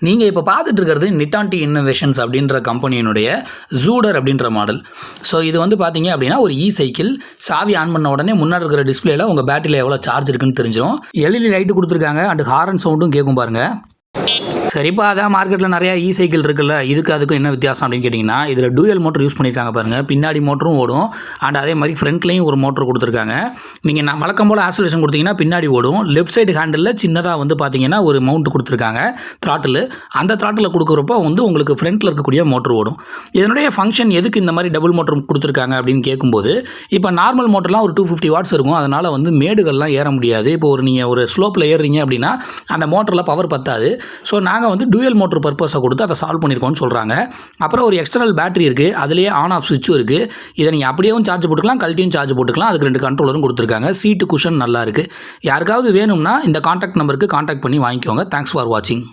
நீங்கள் இப்போ பார்த்துட்டு இருக்கிறது நிட்டான்டி இன்னோவேஷன்ஸ் அப்படின்ற கம்பெனியினுடைய ஜூடர் அப்படின்ற மாடல். ஸோ இது வந்து பார்த்தீங்க அப்படின்னா ஒரு சைக்கிள். சாவி ஆன் பண்ண உடனே முன்னாடி இருக்கிற டிஸ்பிளேல உங்கள் பேட்டரியில் எவ்வளோ சார்ஜ் இருக்குன்னு தெரிஞ்சிடும். எல்இடி லைட்டு கொடுத்துருக்காங்க அண்ட் ஹாரன் சவுண்டும் கேட்கும் பாருங்கள். சரிப்பா, அதான் மார்க்கெட்டில் நிறையா சைக்கிள் இருக்குல்ல, இதுக்கு அதுக்கும் என்ன வித்தியாசம் அப்படின்னு கேட்டிங்கன்னா, இதில் டூயல் மோட்டர் யூஸ் பண்ணியிருக்காங்க பாருங்கள். பின்னாடி மோட்டரும் ஓடும் அண்ட் அதே மாதிரி ஃப்ரண்ட்லேயும் ஒரு மோட்டர் கொடுத்துருக்காங்க. நீங்கள் நான் வழக்கம் போல் ஆசோலேஷன் கொடுத்தீங்கன்னா பின்னாடி ஓடும். லெஃப்ட் சைடு ஹேண்டில் சின்னதாக வந்து பார்த்தீங்கன்னா ஒரு மவுண்ட் கொடுத்துருக்காங்க த்ராட்டில். அந்த த்ராட்டில் கொடுக்குறப்போ வந்து உங்களுக்கு ஃப்ரண்ட்டில் இருக்கக்கூடிய மோட்டர் ஓடும். இதனுடைய ஃபங்க்ஷன் எதுக்கு இந்த மாதிரி டபுள் மோட்டர் கொடுத்துருக்காங்க அப்படின்னு கேட்கும்போது, இப்போ நார்மல் மோட்டர்லாம் ஒரு 250 வாட்ஸ் இருக்கும். அதனால் வந்து மேடுகள்லாம் ஏற முடியாது. இப்போ நீங்கள் ஒரு ஸ்லோப்பில் ஏறுறீங்க அப்படின்னா அந்த மோட்டரில் பவர் பத்தாது. ஸோ நாங்கள் வந்து டூயல் மோட்டர் பர்பஸை கொடுத்து அதை சால்வ் பண்ணியிருக்கோம்னு சொல்கிறாங்க. அப்புறம் ஒரு எக்ஸ்டர்னல் பேட்டரி இருக்குது, அதுலேயே ஆன் ஆஃப் சுவிட்சும் இருக்குது. இதை நீங்கள் அப்படியேவும் சார்ஜ் போட்டுக்கலாம், கழட்டியும் சார்ஜ் போட்டுக்கலாம். அதுக்கு 2 கண்ட்ரோலரும் கொடுத்துருக்காங்க. சீட்டு குஷன் நல்லா இருக்குது. யாருக்காவது வேணும்னா இந்த கான்டாக்ட் நம்பருக்கு கான்டாக்ட் பண்ணி வாங்கிக்கோங்க. தேங்க்ஸ் ஃபார் வாட்சிங்.